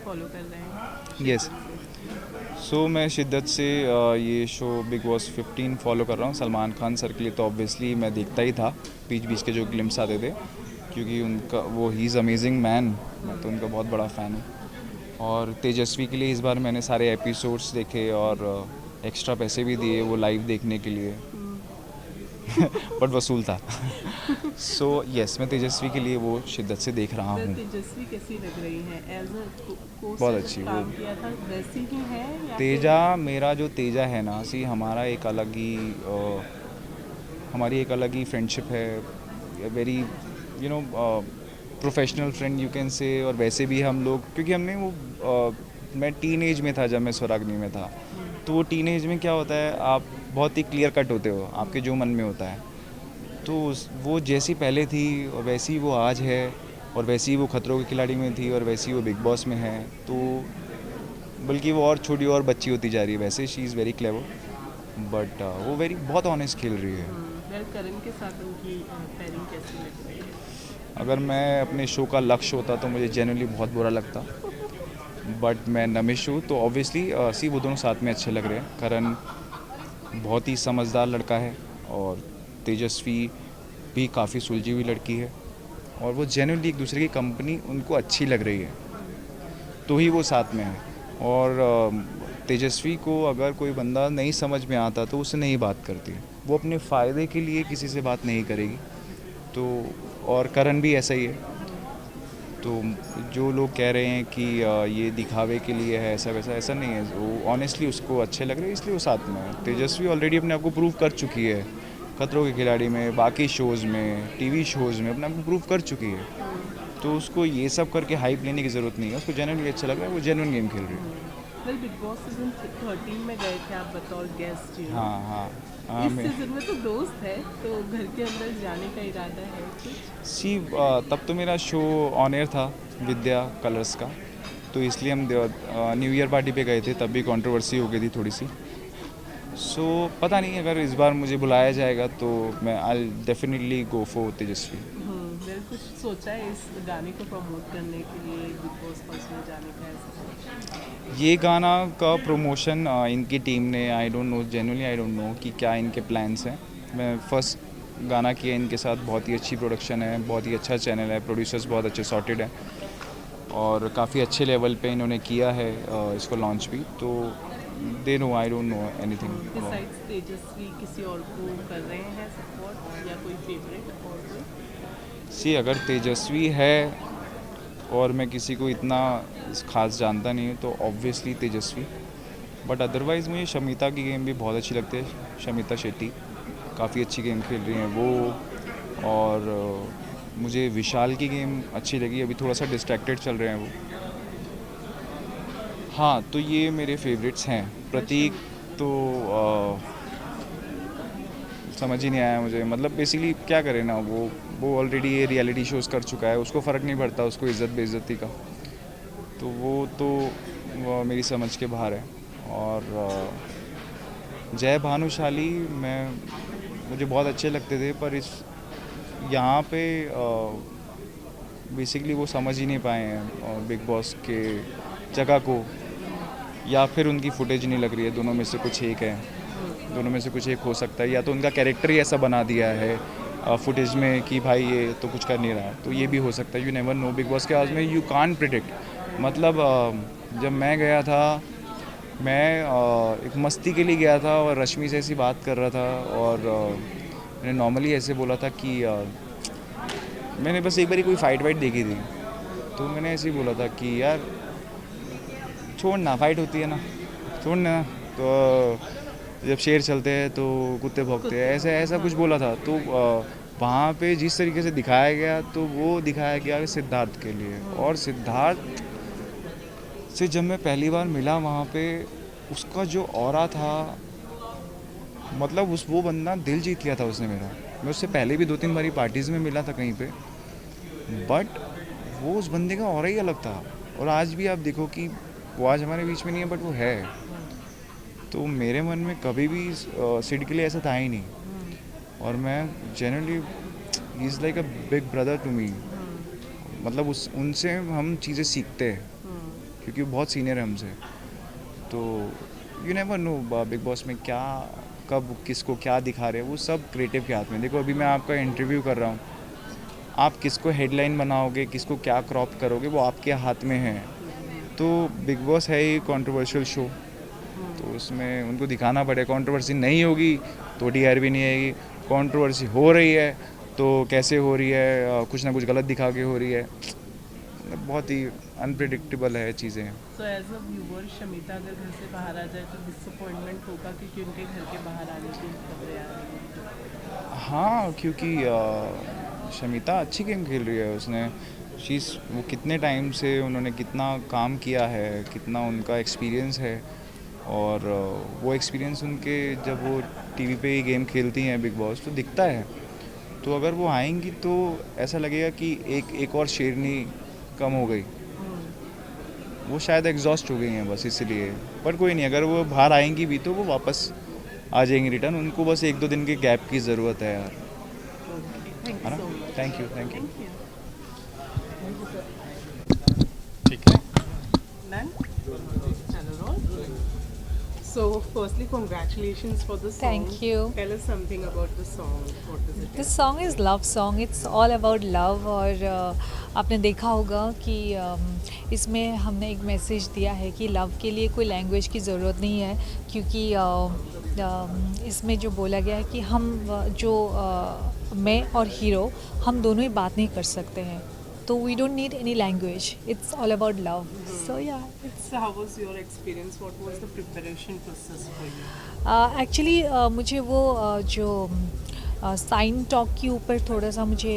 फॉलो कर रहे हैं। यस। सो मैं शिद्दत से ये शो बिग बॉस 15 फॉलो कर रहा हूँ। सलमान खान सर के लिए तो ऑब्वियसली मैं देखता ही था, बीच बीच के जो ग्लिम्स आते थे, क्योंकि उनका वो ही इज़ अमेजिंग मैन, मैं तो उनका बहुत बड़ा फ़ैन हूँ। और तेजस्वी के लिए इस बार मैंने सारे एपिसोड्स देखे और एक्स्ट्रा पैसे भी दिए वो लाइव देखने के लिए बट वसूल था। सो यस, मैं तेजस्वी के लिए वो शिद्दत से देख रहा हूँ। तेजस्वी कैसी लग रही है? एज अ बहुत अच्छी वो किया था वैसी ही है या तेजा। मेरा जो तेजा है ना, सी हमारा एक अलग ही हमारी एक अलग ही फ्रेंडशिप है, very you know professional friend you can say. और वैसे भी हम लोग, क्योंकि हमने वो मैं टीन एज में था जब मैं स्वराग्नि में था, तो वो टीन एज में क्या होता है, आप बहुत ही क्लियर कट होते हो, आपके जो मन में होता है। तो वो जैसी पहले थी और वैसी ही वो आज है, और वैसी ही वो खतरों के खिलाड़ी में थी, और वैसी ही वो बिग बॉस में है। तो बल्कि वो और छोटी और बच्ची होती जा रही है। वैसे she is very clever, but वो बहुत ऑनेस्ट खेल रही है। करण के साथ उनकी पेयरिंग कैसी लग रही है? अगर मैं अपने शो का लक्ष्य होता तो मुझे जेन्युइनली बहुत बुरा लगता, बट मैं नमिश हूँ तो ऑब्वियसली सी वो दोनों साथ में अच्छे लग रहे हैं। करण बहुत ही समझदार लड़का है, और तेजस्वी भी काफ़ी सुलझी हुई लड़की है, और वो जेन्युइनली एक दूसरे की कंपनी उनको अच्छी लग रही है, तो ही वो साथ में है। और तेजस्वी को अगर कोई बंदा नहीं समझ में आता तो उससे नहीं बात करती, वो अपने फ़ायदे के लिए किसी से बात नहीं करेगी। तो और करण भी ऐसा ही है। तो जो लोग कह रहे हैं कि ये दिखावे के लिए है, ऐसा वैसा, ऐसा नहीं है। वो ऑनेस्टली उसको अच्छे लग रहे हैं, इसलिए वो साथ में है। तेजस्वी ऑलरेडी अपने आप को प्रूव कर चुकी है, खतरों के खिलाड़ी में, बाकी शोज़ में, टीवी शोज़ में अपने आप को प्रूव कर चुकी है। तो उसको ये सब करके हाइप लेने की ज़रूरत नहीं है। उसको जेन्युइनली अच्छा लग रहा है, वो जेन्युइन गेम खेल रही है। वेल बिग बॉस सीजन 13 में गए थे आप बतौर गेस्ट। हाँ हाँ हाँ। इस सीजन में तो दोस्त है, तो घर के अंदर जाने का इरादा है कुछ? सी तब तो मेरा शो ऑन एयर था विद्या कलर्स का, तो इसलिए हम न्यू ईयर पार्टी पे गए थे, तब भी कंट्रोवर्सी हो गई थी थोड़ी सी। सो पता नहीं, अगर इस बार मुझे बुलाया जाएगा तो मैं आई डेफिनेटली गो फॉर तेजस्वी। मैंने कुछ सोचा है इस गाने को प्रमोट करने के लिए बिग बॉस हाउस में जाने का? ऐसा ये गाना का प्रमोशन इनकी टीम ने, आई don't no, genuinely I don't no कि क्या इनके प्लान्स हैं। मैं फर्स्ट गाना किया इनके साथ, बहुत ही अच्छी प्रोडक्शन है, बहुत ही अच्छा चैनल है, प्रोड्यूसर्स बहुत अच्छे सॉर्टेड हैं, और काफ़ी अच्छे लेवल पे इन्होंने किया है इसको लॉन्च भी। तो they know, I don't know anything. Besides Tejasswi किसी और को कर रहे हैं सपोर्ट, या कोई फेवरेट और कोई? सी अगर तेजस्वी है और मैं किसी को इतना खास जानता नहीं हूँ तो ऑब्वियसली तेजस्वी, बट अदरवाइज़ मुझे शमिता की गेम भी बहुत अच्छी लगती है। शमिता शेट्टी काफ़ी अच्छी गेम खेल रही हैं वो, और मुझे विशाल की गेम अच्छी लगी। अभी थोड़ा सा डिस्ट्रैक्टेड चल रहे हैं वो। हाँ, तो ये मेरे फेवरेट्स हैं। प्रतीक तो समझ ही नहीं आया मुझे, मतलब बेसिकली क्या करें ना, वो वो ऑलरेडी ये रियलिटी शोज़ कर चुका है, उसको फ़र्क नहीं पड़ता, उसको इज़्ज़त बेइज्जती का, तो वो मेरी समझ के बाहर है। और जय भानुशाली मुझे बहुत अच्छे लगते थे, पर यहाँ पे बेसिकली वो समझ ही नहीं पाए हैं बिग बॉस के जगह को, या फिर उनकी फुटेज नहीं लग रही है, दोनों में से कुछ एक है, दोनों में से कुछ एक हो सकता है, या तो उनका कैरेक्टर ही ऐसा बना दिया है फुटेज में कि भाई ये तो कुछ कर नहीं रहा, तो ये भी हो सकता है। You never know, big boss के आज में यू कांट प्रिडिक्ट। मतलब जब मैं गया था, मैं एक मस्ती के लिए गया था और रश्मि से ऐसी बात कर रहा था, और मैंने नॉर्मली ऐसे बोला था कि मैंने बस एक बारी कोई फ़ाइट वाइट देखी थी, तो मैंने ऐसे ही बोला था कि यार छोड़ना, फ़ाइट होती है ना, छोड़ना, तो जब शेर चलते हैं तो कुत्ते भौंकते हैं, ऐसा कुछ बोला था। तो वहाँ पे जिस तरीके से दिखाया गया, तो वो दिखाया गया सिद्धार्थ के लिए, और सिद्धार्थ से जब मैं पहली बार मिला वहाँ पे, उसका जो ऑरा था, मतलब वो बंदा दिल जीत लिया था उसने मेरा। मैं उससे पहले भी 2-3 बारी पार्टीज़ में मिला था कहीं पे, बट वो उस बंदे का ऑरा ही अलग था। और आज भी आप देखो कि वो आज हमारे बीच में नहीं है, बट वो है। तो मेरे मन में कभी भी सिड के लिए ऐसा था ही नहीं, और मैं generally he is like a big brother to me. मतलब उनसे हम चीज़ें सीखते हैं, क्योंकि वो बहुत सीनियर है हमसे। तो you never know big boss में क्या, कब किसको क्या दिखा रहे हैं, वो सब क्रिएटिव के हाथ में। देखो अभी मैं आपका इंटरव्यू कर रहा हूँ, आप किसको हेडलाइन बनाओगे, किसको क्या क्रॉप करोगे, वो आपके हाथ में है। तो बिग बॉस है ही कंट्रोवर्शियल शो, तो उसमें उनको दिखाना पड़ेगा। कंट्रोवर्सी नहीं होगी तो TR भी नहीं आएगी, कंट्रोवर्सी हो रही है तो कैसे हो रही है, कुछ ना कुछ गलत दिखा के हो रही है, बहुत ही अनप्रिडिक्टेबल है चीज़ें। So as a viewer, Shamita अगर घर से बाहर आ जाए तो डिसअपॉइंटमेंट होगा, क्योंकि उनके घर के बाहर आने की खबरें आ रही हैं। हाँ, क्योंकि शमिता अच्छी गेम खेल रही है, उसने वो कितने टाइम से उन्होंने कितना काम किया है, कितना उनका एक्सपीरियंस है, और वो एक्सपीरियंस उनके जब वो टीवी पे ही गेम खेलती हैं बिग बॉस, तो दिखता है। तो अगर वो आएंगी तो ऐसा लगेगा कि एक और शेरनी कम हो गई, वो शायद एग्जॉस्ट हो गई हैं बस इसलिए। पर कोई नहीं, अगर वो बाहर आएंगी भी तो वो वापस आ जाएंगी रिटर्न, उनको बस 1-2 दिन के गैप की ज़रूरत है यार, है ना। Thank you. ठीक है। So, firstly, congratulations for the song. Thank you. Tell us something about the song. What is it? This song is love song. It's all about love. और आपने देखा होगा कि इसमें हमने एक मैसेज दिया है कि लव के लिए कोई लैंग्वेज की ज़रूरत नहीं है, क्योंकि इसमें जो बोला गया है कि हम मैं और हीरो हम दोनों ही बात नहीं कर सकते हैं, तो we don't need any language. It's all about love. So yeah. So how was your experience? What was the preparation process for you? Actually मुझे वो जो साइन टॉक के ऊपर थोड़ा सा मुझे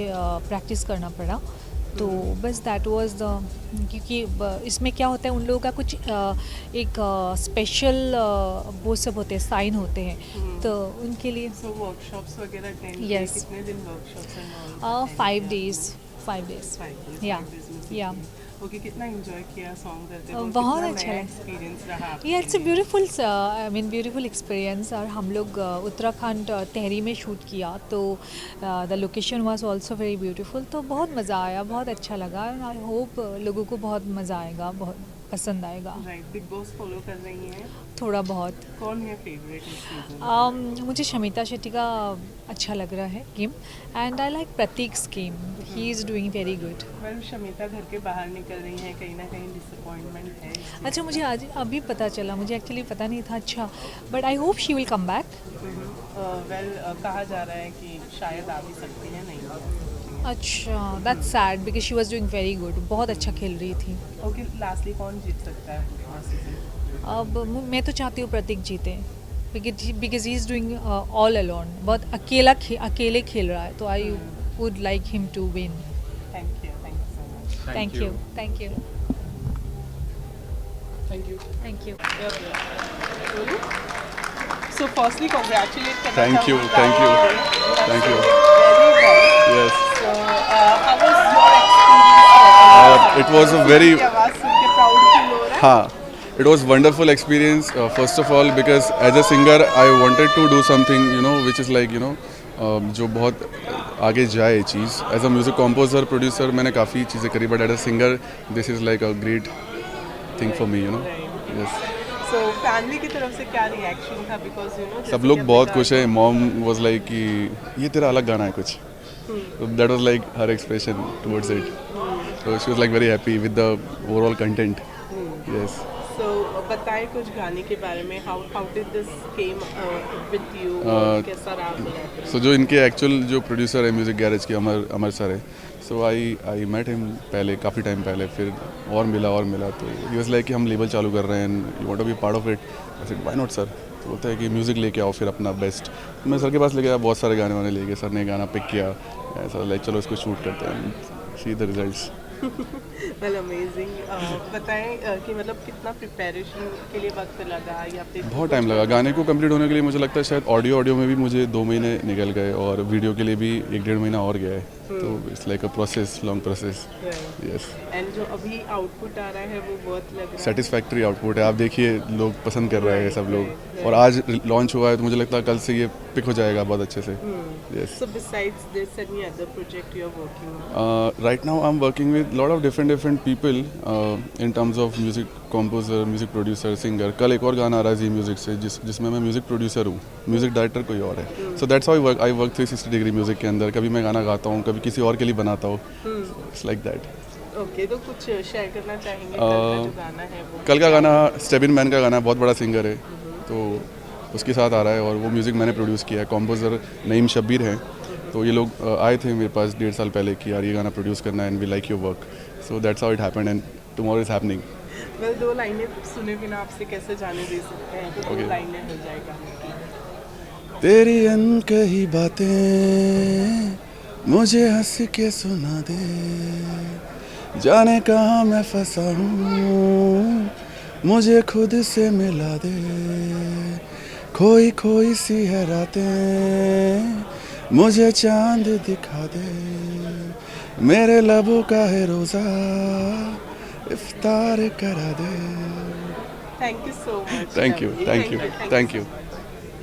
प्रैक्टिस करना पड़ा, तो बस दैट वाज द, क्योंकि इसमें क्या होता है, उन लोगों का कुछ एक स्पेशल वो सब होते हैं, साइन होते हैं, तो उनके लिए So workshops वगैरह attend किए? Yes. कितने दिन workshops and all? 5 days. 5 days. 5 days. Yeah. 5 days में Yeah. ओके, कितना एंजॉय किया सॉन्ग करते हुए? बहुत कितना अच्छा नया लगा। एक्सपीरियंस रहा आपके या इट्स अ लिए? Beautiful, I mean beautiful experience. और हम लोग उत्तराखंड टहरी में शूट किया, तो the location was also very beautiful, तो बहुत मज़ा आया, बहुत अच्छा लगा। आई होप लोगों को बहुत मज़ा आएगा, बहुत पसंद आएगा। राइट, बिग बॉस फॉलो कर रही हैं? थोड़ा बहुत। कौन है फेवरेट इस सीजन? मुझे शमिता शेट्टी का अच्छा लग रहा है game, and I like Prateek's game, he is doing very good. Well, Shamita घर के बाहर निकल रही हैं, कहीं ना कहीं डिसअपॉइंटमेंट है इसमें? अच्छा, मुझे आज अभी पता चला, मुझे एक्चुअली पता नहीं था। अच्छा, but I hope she will come back. Well, कहा जा रहा है कि शायद आ भी सकती हैं, नहीं? अच्छा, that's sad because she was doing very good, बहुत अच्छा खेल रही थी। ओके, लास्टली कौन जीत सकता है सीजन? अब मैं तो चाहती हूँ प्रतीक जीते, because he is doing all alone, बहुत अकेले खेल रहा है, तो I would like him to win. Thank you so much. Thank you. Thank you. So firstly, congratulate. Thank you. Yes. So, how was your experience? It was a very आवाज़ सुन के proud feel हो रहा है? हाँ, it was wonderful experience. First of all, because as a singer, I wanted to do something, which is like, जो बहुत आगे जाए ये चीज़. As a music composer, producer, मैंने काफ़ी चीज़ें करी, but as a singer, this is like a great thing for me, Yes. So, family की तरफ से क्या reaction था? Because सब लोग बहुत खुश हैं. Mom was like कि ये तेरा अलग गाना है कुछ. So that was like her expression towards it. So she was like very happy with the overall content. Yes. So बताएं कुछ गाने के बारे में. How did this came with you? कैसा रहा फिर? So जो इनके actual जो producer है म्यूजिक गैरेज के अमर सर है. So I met him पहले काफ़ी टाइम पहले, फिर और मिला तो he was like कि हम लेबल चालू कर रहे हैं and you want to be part of it. I said why not sir. तो बोलता है कि म्यूज़िक लेके आओ फिर अपना बेस्ट. मैं सर के पास लेके आया, बहुत सारे गाने वाने लेके सर ने गाना पिक किया. ऐसा लाइक चलो इसको शूट करते हैं. See the results. Well, amazing. बताएं कि मतलब कितना प्रिपरेशन के लिए वक्त लगा या फिर बहुत टाइम लगा गाने को कंप्लीट होने के लिए. मुझे लगता है शायद ऑडियो में भी मुझे 2 महीने निकल गए और वीडियो के लिए भी 1-1.5 महीना और गया है. तो it's like a process, long process. Yes. And जो अभी आउटपुट आ रहा है वो बहुत लग रहा है सेटिस्फैक्टरी आउटपुट है. आप देखिए लोग पसंद कर रहे हैं सब लोग, और आज लॉन्च हुआ है तो मुझे लगता है कल से ये पिक हो जाएगा बहुत अच्छे से. Yes. So besides this, any other project you are working on? Right now I'm working with lot of different people in terms of music composer, music producer, singer. कल एक और गाना आ रहा है जी म्यूजिक से जिसमें मैं म्यूजिक प्रोड्यूसर हूँ, म्यूजिक डायरेक्टर कोई और है. सो that's how I work 360 degree music के अंदर. कभी मैं गाना गाता हूँ, कभी किसी और के लिए बनाता हूँ. It's like that. ओके, तो कुछ शेयर करना चाहेंगे? कल का जो गाना है वो, कल का गाना स्टेबिन मैन का गाना है. बहुत बड़ा सिंगर है तो उसके साथ आ रहा है और वो म्यूज़िक मैंने प्रोड्यूस किया है. कॉम्पोज़र नईम शब्बीर हैं. तो ये लोग आए थे मेरे पास 1.5 साल पहले कि यार ये गाना प्रोड्यूस करना है and we like your work. So that's how it happened and tomorrow is happening. Well, 2 लाइनें सुने बिना आपसे कैसे जाने दे सकते हैं, तो 2 लाइनें हो जाएगा. तेरी अनकही बातें मुझे हंस के सुना दे, जाने कहाँ मैं फंसा हूँ मुझे खुद से मिला दे, खोई खोई सी है रातें मुझे चांद दिखा दे, मेरे लबों का है रोज़ा इफ्तार करा दे. Thank you so much. Thank you.